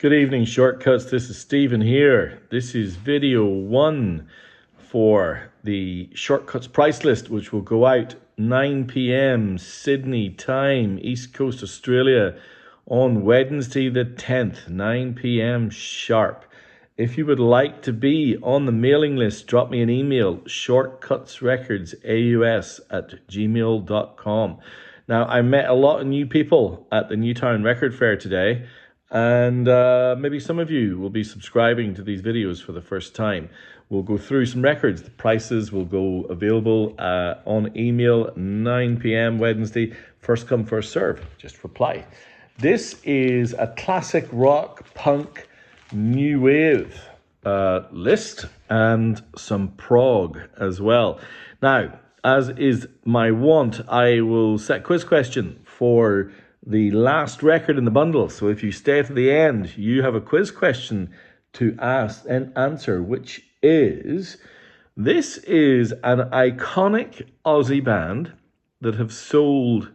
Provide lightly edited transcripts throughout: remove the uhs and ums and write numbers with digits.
Good evening, Shortcuts. This is Stephen here. This is video 1 for the Shortcuts price list, which will go out 9 p.m. Sydney time, East Coast Australia, on Wednesday the 10th, 9 p.m. sharp. If you would like to be on the mailing list, drop me an email, shortcutsrecordsaus@gmail.com. Now, I met a lot of new people at the Newtown Record Fair today, and maybe some of you will be subscribing to these videos for the first time. We'll go through some records. The prices will go available on email 9 p.m. Wednesday. First come, first serve. Just reply. This is a classic rock, punk, new wave list and some prog as well. Now, as is my wont, I will set quiz question for the last record in the bundle. So if you stay to the end, you have a quiz question to ask and answer, which is, this is an iconic Aussie band that have sold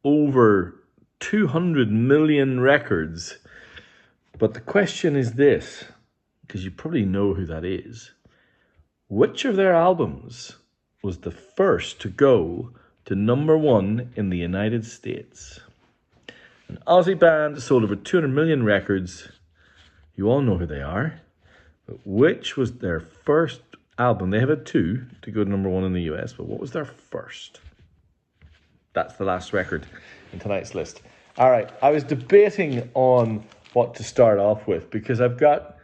over 200 million records. But the question is this, because you probably know who that is. Which of their albums was the first to go to #1 in the United States? An Aussie band sold over 200 million records. You all know who they are. But which was their first album? They have had 2 to go to #1 in the US, but what was their first? That's the last record in tonight's list. All right, I was debating on what to start off with because I've got,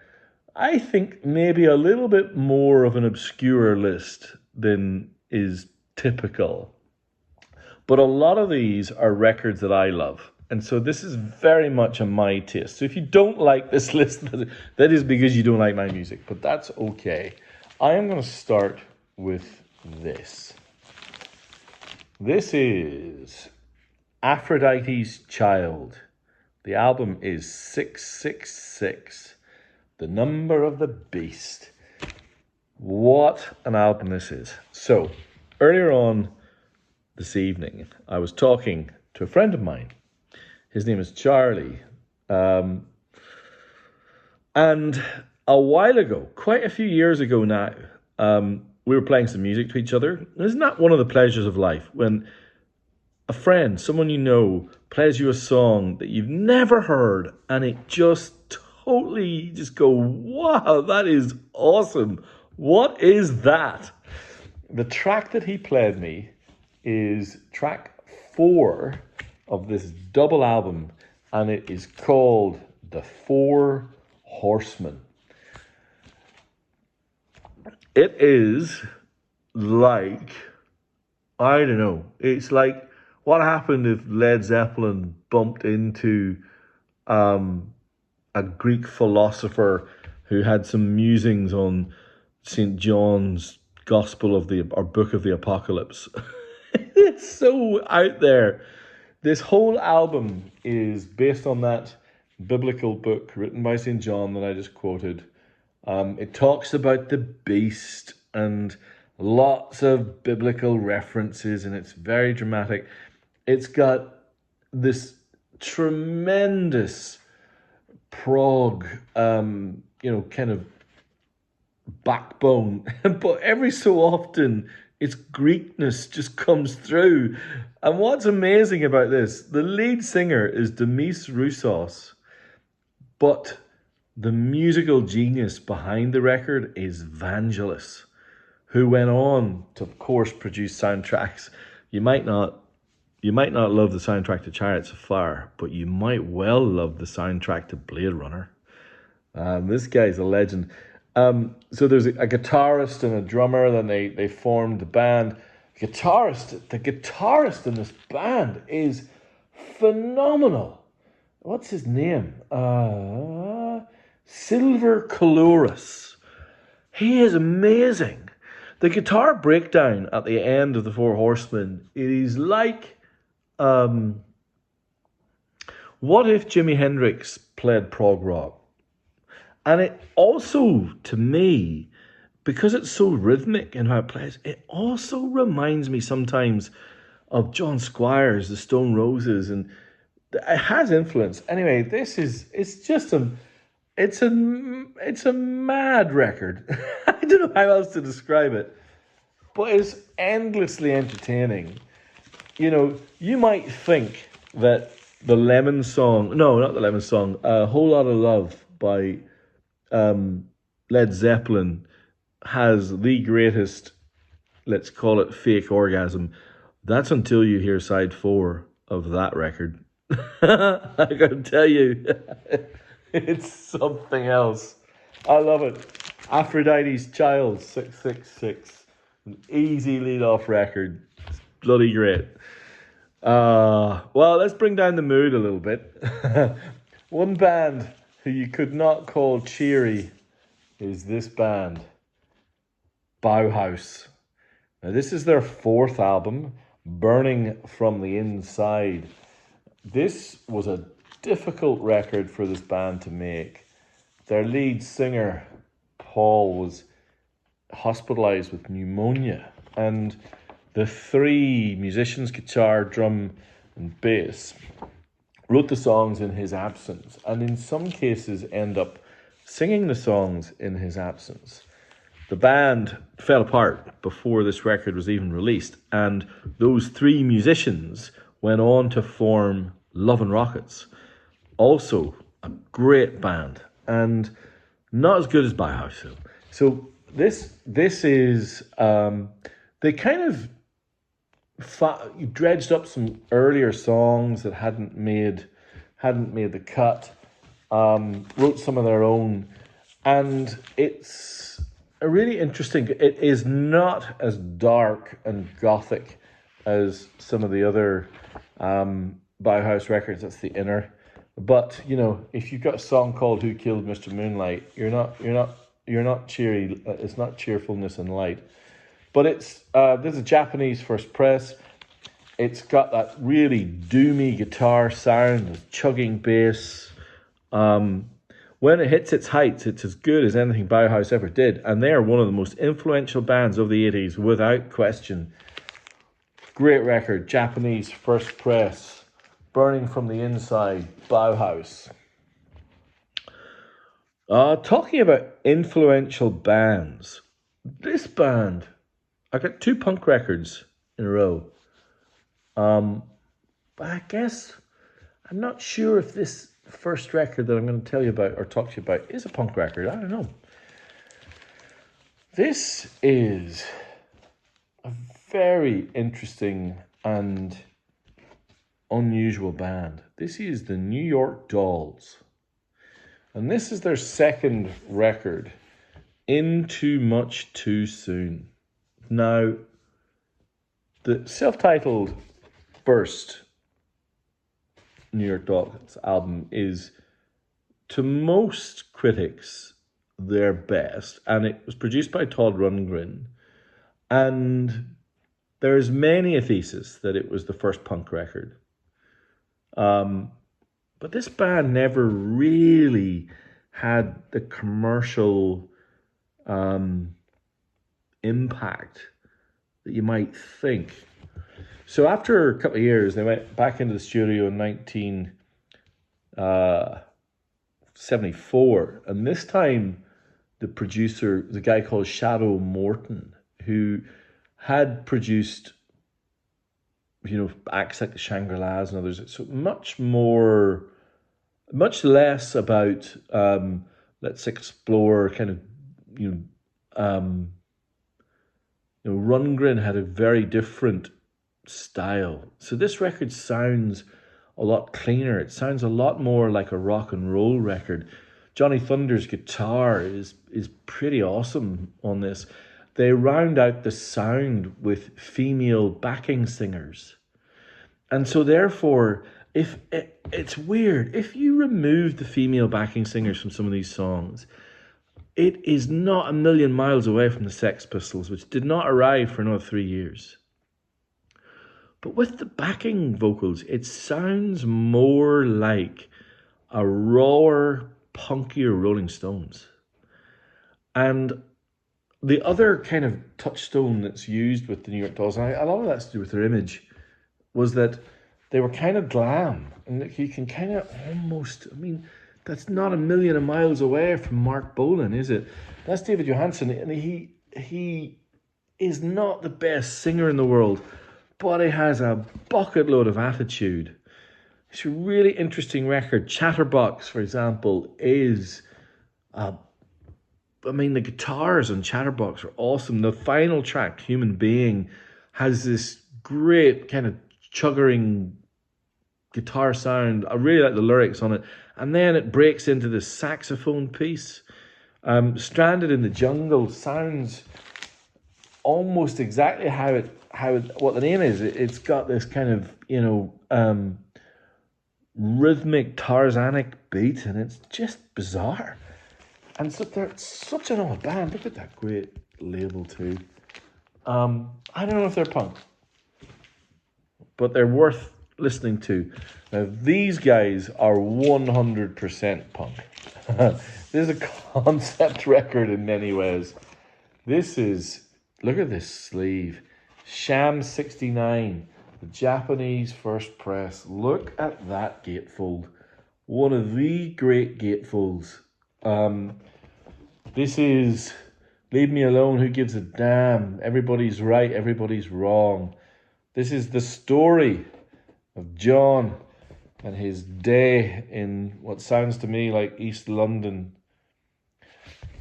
I think, maybe a little bit more of an obscure list than is typical. But a lot of these are records that I love. And so this is very much on my taste. So if you don't like this list, that is because you don't like my music. But that's okay. I am going to start with this. This is Aphrodite's Child. The album is 666, the number of the beast. What an album this is. So, earlier on this evening, I was talking to a friend of mine. His name is Charlie. And a while ago, quite a few years ago now, we were playing some music to each other. Isn't that one of the pleasures of life? When a friend, someone you know, plays you a song that you've never heard and it just totally, you just go, wow, that is awesome. What is that? The track that he played me is track 4 of this double album, and it is called The Four Horsemen. It is like, I don't know, it's like what happened if Led Zeppelin bumped into a Greek philosopher who had some musings on St. John's Gospel of the, or Book of the Apocalypse. It's so out there. This whole album is based on that biblical book written by St. John that I just quoted. It talks about the beast and lots of biblical references, and it's very dramatic. It's got this tremendous prog, kind of backbone, but every so often its Greekness just comes through. And what's amazing about this, the lead singer is Demis Roussos, but the musical genius behind the record is Vangelis, who went on to, of course, produce soundtracks. You might not love the soundtrack to Chariots of Fire, but you might well love the soundtrack to Blade Runner. This guy's a legend. So there's a guitarist and a drummer, then they formed the band. The guitarist in this band is phenomenal. What's his name? Silver Coloris. He is amazing. The guitar breakdown at the end of The Four Horsemen, it is like, what if Jimi Hendrix played prog rock? And it also, to me, because it's so rhythmic in how it plays, it also reminds me sometimes of John Squires, the Stone Roses, and it has influence. Anyway, it's just it's a mad record. I don't know how else to describe it, but it's endlessly entertaining. You know, you might think that the Lemon Song, no, not the Lemon Song, A Whole Lot of Love by Led Zeppelin has the greatest, let's call it fake orgasm. That's until you hear side 4 of that record. I can tell you, it's something else. I love it. Aphrodite's Child, 666. An easy lead off record. It's bloody great. Well, let's bring down the mood a little bit. One band who you could not call cheery is this band, Bauhaus. Now, this is their 4th album, Burning from the Inside. This was a difficult record for this band to make. Their lead singer, Paul, was hospitalized with pneumonia, and the 3 musicians, guitar, drum, and bass, wrote the songs in his absence, and in some cases end up singing the songs in his absence. The band fell apart before this record was even released, and those 3 musicians went on to form Love and Rockets. Also a great band, and not as good as Bauhaus though. So this is they kind of dredged up some earlier songs that hadn't made the cut, wrote some of their own, and it's a really interesting. It is not as dark and gothic as some of the other Bauhaus records. That's the Inner. But you know, if you've got a song called "Who Killed Mr. Moonlight," you're not cheery. It's not cheerfulness and light. But it's there's a Japanese first press. It's got that really doomy guitar sound, with chugging bass. When it hits its heights, it's as good as anything Bauhaus ever did, and they are one of the most influential bands of the 80s, without question. Great record, Japanese first press, Burning from the Inside, Bauhaus. Talking about influential bands, this band, I got 2 punk records in a row. But I guess I'm not sure if this first record that I'm going to tell you about or talk to you about is a punk record. I don't know. This is a very interesting and unusual band. This is the New York Dolls. And this is their 2nd record, Into Much Too Soon. Now, the self-titled first New York Dolls album is, to most critics, their best, and it was produced by Todd Rundgren, and there's many a thesis that it was the first punk record. But this band never really had the commercial impact that you might think. So after a couple of years, they went back into the studio in 1974, and this time the producer was a guy called Shadow Morton, who had produced, you know, acts like the Shangri-Las and others. So much less about let's explore kind of, Rundgren had a very different style. So this record sounds a lot cleaner. It sounds a lot more like a rock and roll record. Johnny Thunder's guitar is pretty awesome on this. They round out the sound with female backing singers. And so therefore, if it's weird, if you remove the female backing singers from some of these songs, it is not a million miles away from the Sex Pistols, which did not arrive for another 3 years. But with the backing vocals, it sounds more like a rawer, punkier Rolling Stones. And the other kind of touchstone that's used with the New York Dolls, and a lot of that's to do with their image, was that they were kind of glam. And you can kind of almost, that's not a million of miles away from Mark Bolan, is it? That's David Johansen, and he is not the best singer in the world, but he has a bucket load of attitude. It's a really interesting record. Chatterbox, for example, is the guitars on Chatterbox are awesome. The final track, Human Being, has this great kind of chuggering guitar sound. I really like the lyrics on it. And then it breaks into this saxophone piece. Stranded in the Jungle sounds almost exactly what the name is. It's got this kind of, rhythmic Tarzanic beat, and it's just bizarre. And so they're such an odd band. Look at that great label too. I don't know if they're punk, but they're worth listening to. Now, these guys are 100% punk. This is a concept record in many ways. Look at this sleeve. Sham 69, the Japanese first press. Look at that gatefold. One of the great gatefolds. This is Leave Me Alone, Who Gives a Damn? Everybody's right, everybody's wrong. This is the story of John and his day in what sounds to me like East London.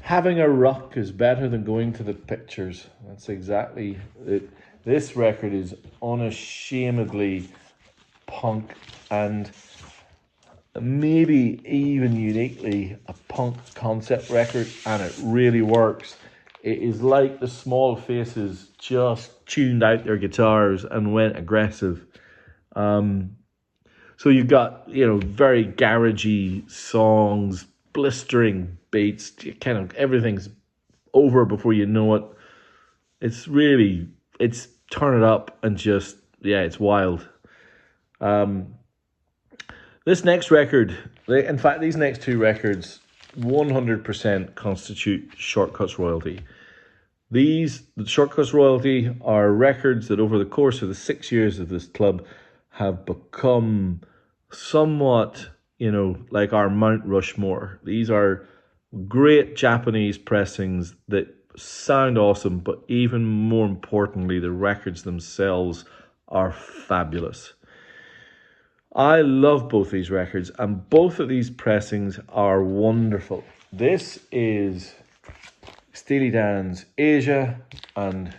Having a ruck is better than going to the pictures. That's exactly it. This record is unashamedly punk and maybe even uniquely a punk concept record, and it really works. It is like the Small Faces just tuned out their guitars and went aggressive. So you've got, very garagey songs, blistering beats, kind of everything's over before you know it. It's turn it up and just, it's wild. This next record, in fact, these next two records, 100% constitute Shortcuts royalty. The Shortcuts royalty are records that over the course of the 6 years of this club have become somewhat, like our Mount Rushmore. These are great Japanese pressings that sound awesome, but even more importantly, the records themselves are fabulous. I love both these records, and both of these pressings are wonderful. This is Steely Dan's Asia and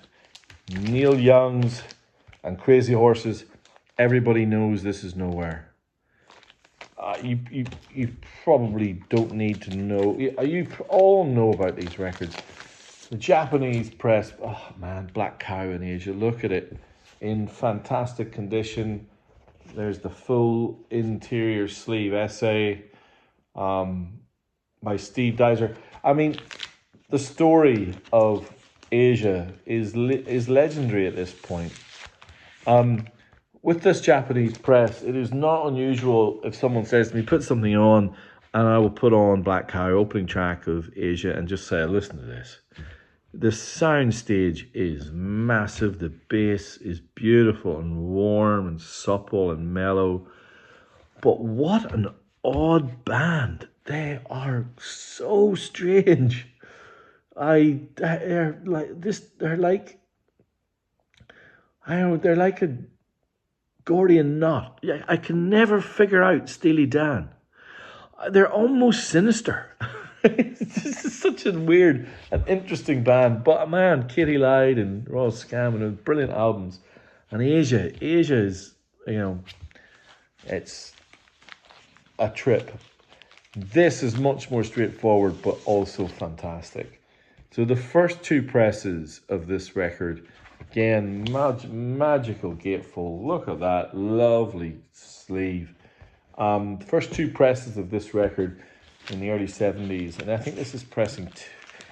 Neil Young's and Crazy Horses. Everybody knows This Is Nowhere. You probably don't need to know. You all know about these records. The Japanese press, oh man, Black Cow in Asia. Look at it, in fantastic condition. There's the full interior sleeve essay by Steve Deiser. The story of Asia is legendary at this point. With this Japanese press, it is not unusual if someone says to me, put something on, and I will put on Black Cow, opening track of Asia, and just say, listen to this. The sound stage is massive. The bass is beautiful and warm and supple and mellow. But what an odd band. They are so strange. They're like a Gordian knot. I can never figure out Steely Dan. They're almost sinister. It's just such a weird and interesting band. But man, Katie Lyde and Royal Scam and brilliant albums. And Asia is, it's a trip. This is much more straightforward, but also fantastic. So the first two presses of this record, again, magical gatefold. Look at that lovely sleeve. The first two presses of this record in the early 70s, and I think this is pressing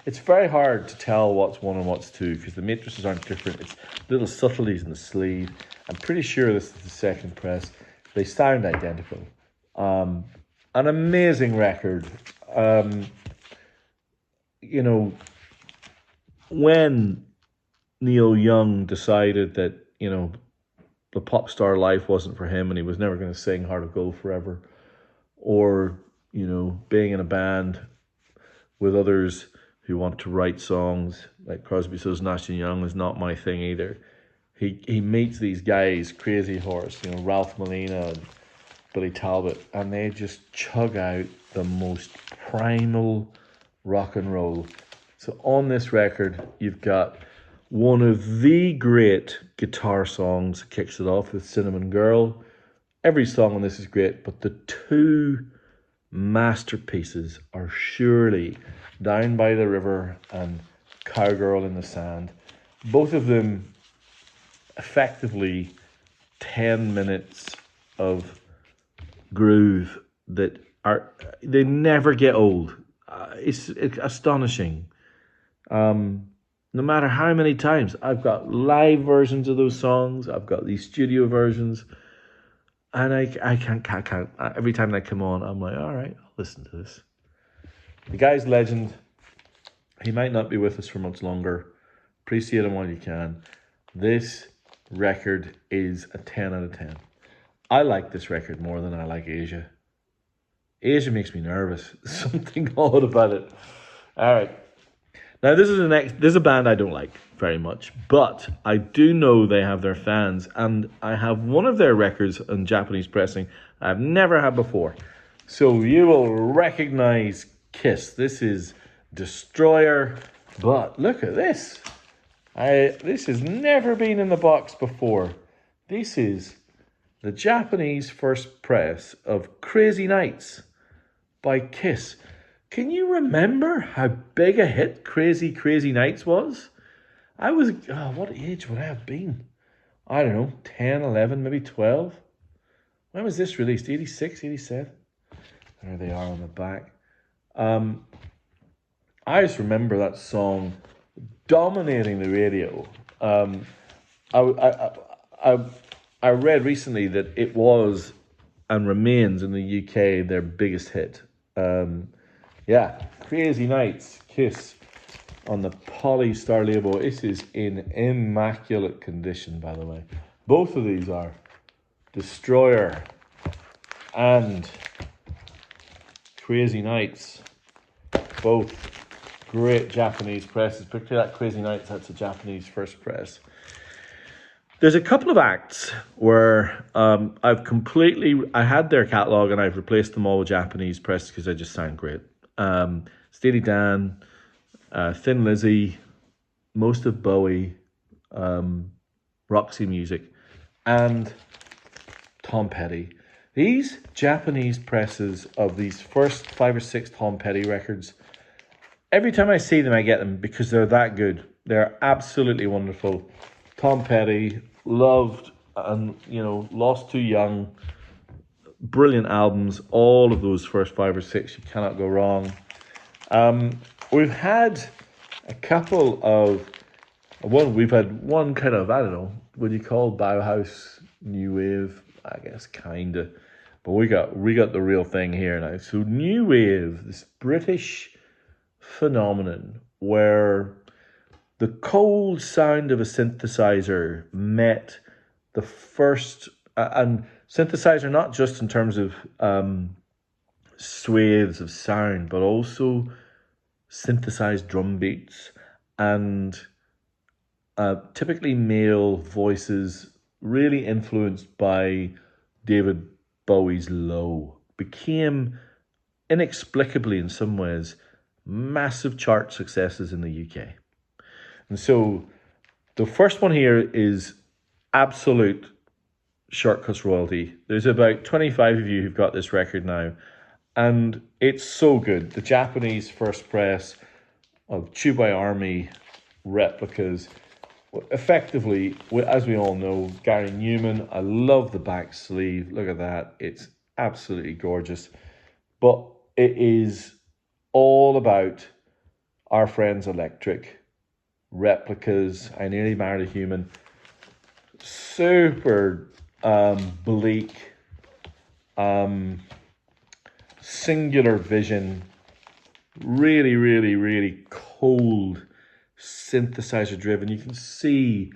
it's very hard to tell what's one and what's two because the matrices aren't different. It's little subtleties in the sleeve. I'm pretty sure this is the second press. They sound identical. An amazing record. When Neil Young decided that the pop star life wasn't for him and he was never going to sing Heart of Gold forever, or being in a band with others who want to write songs like Crosby, Stills, Nash and Young is not my thing either. He meets these guys, Crazy Horse, Ralph Molina and Billy Talbot, and they just chug out the most primal rock and roll. So on this record, you've got one of the great guitar songs that kicks it off with Cinnamon Girl. Every song on this is great, but the two masterpieces are surely Down by the River and Cowgirl in the Sand. Both of them effectively 10 minutes of groove that they never get old. It's astonishing. No matter how many times I've got live versions of those songs, I've got these studio versions, and I can't. Every time they come on, I'm like, all right, I'll listen to this. The guy's legend. He might not be with us for much longer. Appreciate him while you can. This record is a 10 out of 10. I like this record more than I like Asia. Asia makes me nervous. Something odd about it. All right. Now this is a band I don't like very much, but I do know they have their fans, and I have one of their records on Japanese pressing I've never had before. So you will recognize Kiss. This is Destroyer, but look at this. This has never been in the box before. This is the Japanese first press of Crazy Nights by Kiss. Can you remember how big a hit Crazy Crazy Nights was? What age would I have been? I don't know, 10, 11, maybe 12. When was this released? 86, 87? There they are on the back. I just remember that song dominating the radio. I read recently that it was and remains in the UK their biggest hit. Crazy Nights, Kiss on the Polystar label. This is in immaculate condition, by the way. Both of these are Destroyer and Crazy Nights. Both great Japanese presses, particularly that Crazy Nights, that's a Japanese first press. There's a couple of acts where I had their catalogue and I've replaced them all with Japanese presses because they just sound great. Steely Dan, Thin Lizzy, most of Bowie, Roxy Music, and Tom Petty. These Japanese presses of these first 5 or 6 Tom Petty records, every time I see them, I get them because they're that good. They're absolutely wonderful. Tom Petty, loved and, lost too young. Brilliant albums. All of those first 5 or 6, you cannot go wrong. We've had a couple of... We've had one kind of, I don't know, what do you call Bauhaus new wave? I guess, kind of. But we got the real thing here now. So new wave, this British phenomenon where the cold sound of a synthesizer met the first, and synthesizer not just in terms of swathes of sound, but also synthesized drum beats and typically male voices, really influenced by David Bowie's Low, became inexplicably in some ways massive chart successes in the UK. And so the first one here is absolute shortcuts royalty. There's about 25 of you who've got this record now, and it's so good. The Japanese first press of Chew by Army replicas. Effectively, as we all know, Gary Newman. I love the back sleeve. Look at that. It's absolutely gorgeous. But it is all about Our Friends Electric replicas. I Nearly Married a Human. Super bleak, singular vision. Really, really, really cold, synthesizer driven. You can see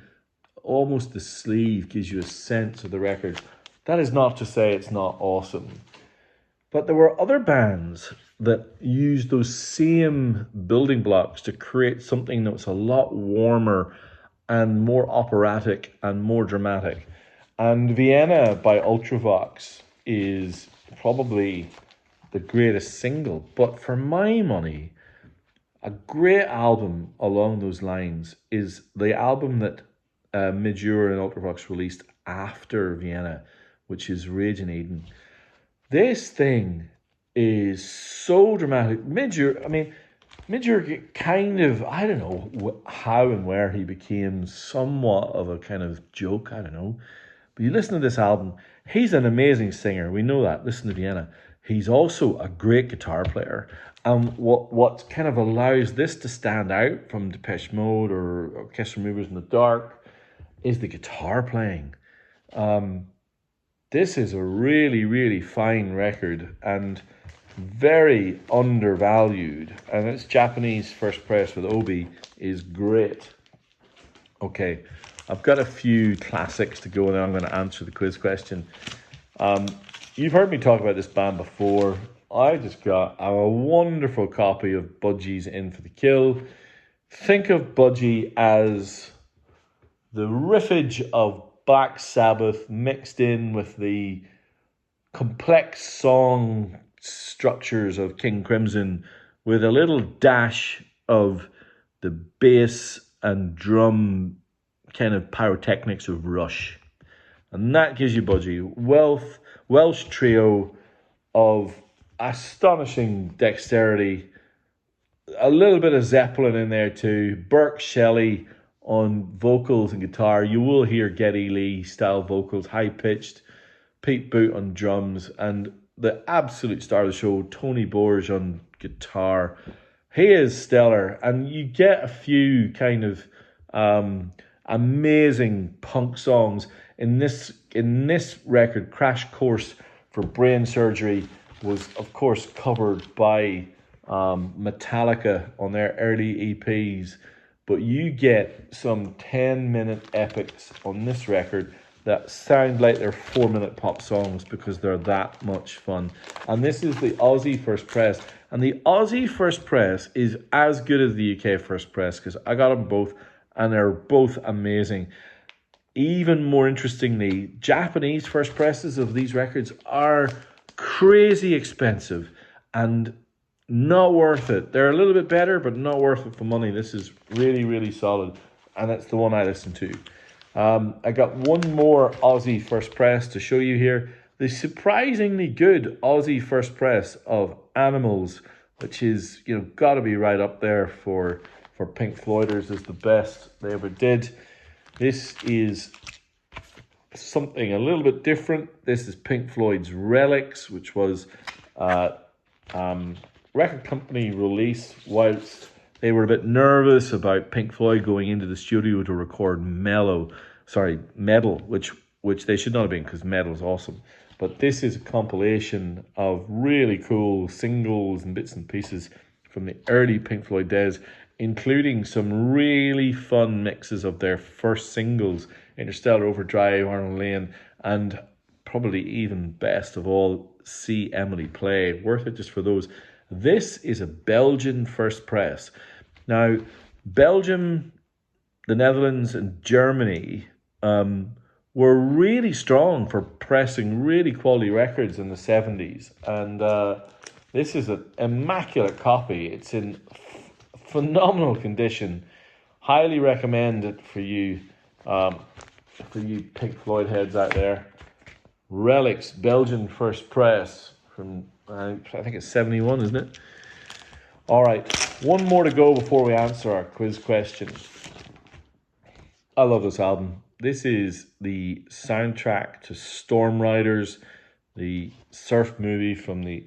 almost the sleeve gives you a sense of the record. That is not to say it's not awesome. But there were other bands that used those same building blocks to create something that was a lot warmer and more operatic and more dramatic. And Vienna by Ultravox is probably the greatest single. But for my money, a great album along those lines is the album that Midure and Ultravox released after Vienna, which is Rage in Eden. This thing is so dramatic. Midure kind of, I don't know how and where he became somewhat of a kind of joke, I don't know. But you listen to this album, he's an amazing singer. We know that. Listen to Vienna. He's also a great guitar player. And what kind of allows this to stand out from Depeche Mode or Orchestral Movers in the Dark is the guitar playing. This is a really, really fine record and very undervalued. And its Japanese first press with Obi is great. Okay, I've got a few classics to go and then I'm going to answer the quiz question. You've heard me talk about this band before. I just got a wonderful copy of Budgie's In for the Kill. Think of Budgie as the riffage of Black Sabbath mixed in with the complex song structures of King Crimson with a little dash of the bass and drum kind of pyrotechnics of Rush. And that gives you Budgie. Welsh trio of astonishing dexterity. A little bit of Zeppelin in there too. Burke Shelley on vocals and guitar. You will hear Geddy Lee style vocals, high pitched. Pete Boot on drums, and the absolute star of the show, Tony Borge on guitar. He is stellar, and you get a few kind of amazing punk songs in this record. Crash Course for Brain Surgery was, of course, covered by Metallica on their early EPs, but you get some 10-minute epics on this record that sound like they're 4-minute pop songs because they're that much fun. And this is the Aussie first press. And the Aussie first press is as good as the UK first press because I got them both and they're both amazing. Even more interestingly, Japanese first presses of these records are crazy expensive and not worth it. They're a little bit better, but not worth it for money. This is really, really solid. And that's the one I listen to. I got one more Aussie first press to show you here. The surprisingly good Aussie first press of Animals, which is, got to be right up there for Pink Floyders as the best they ever did. This is something a little bit different. This is Pink Floyd's Relics, which was record company release whilst they were a bit nervous about Pink Floyd going into the studio to record Metal, which they should not have been because Metal is awesome. But this is a compilation of really cool singles and bits and pieces from the early Pink Floyd days, including some really fun mixes of their first singles, Interstellar Overdrive, Arnold Lane, and probably even best of all, See Emily Play. Worth it just for those. This is a Belgian first press. Now, Belgium, the Netherlands, and Germany were really strong for pressing really quality records in the 70s. And this is an immaculate copy. It's in phenomenal condition. Highly recommend it for you Pink Floyd heads out there. Relics, Belgian first press from, I think it's 71, isn't it? All right, one more to go before we answer our quiz question. I love this album. This is the soundtrack to Storm Riders, the surf movie from the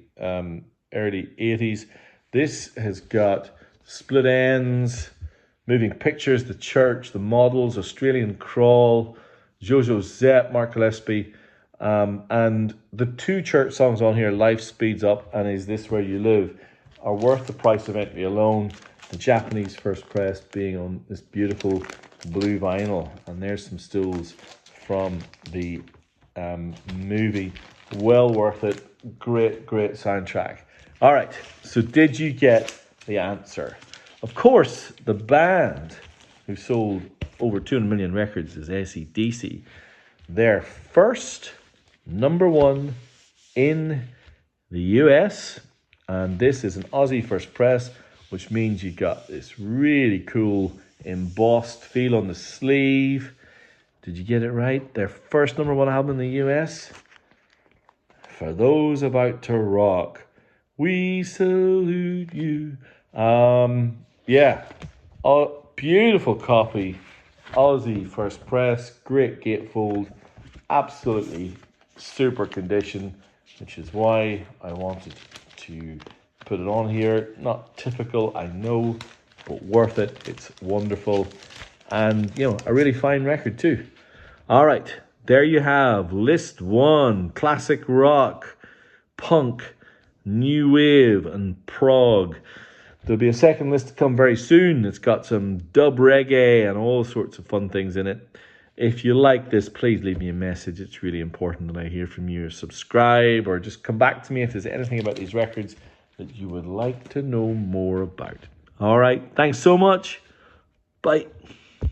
early 80s. This has got Split Ends, Moving Pictures, The Church, The Models, Australian Crawl, Jojo Zep, Mark Gillespie, and the two Church songs on here, Life Speeds Up and Is This Where You Live, are worth the price of entry alone. The Japanese first press being on this beautiful blue vinyl, and there's some stills from the movie. Well worth it. great soundtrack. All right, so did you get the answer? Of course, the band who sold over 200 million records is AC/DC. Their first #1 in the US, and this is an Aussie first press, which means you got this really cool embossed feel on the sleeve. Did you get it right? Their first #1 album in the US. For those about to rock, we salute you. Yeah, beautiful copy. Aussie first press, great gatefold, absolutely super condition, which is why I wanted to put it on here. Not typical, I know, but worth it. It's wonderful, and a really fine record too. All right, there you have list 1: classic rock, punk, new wave, and prog. There'll be a second list to come very soon. It's got some dub reggae and all sorts of fun things in it. If you like this, please leave me a message. It's really important that I hear from you. Subscribe, or just come back to me if there's anything about these records that you would like to know more about. All right, thanks so much. Bye.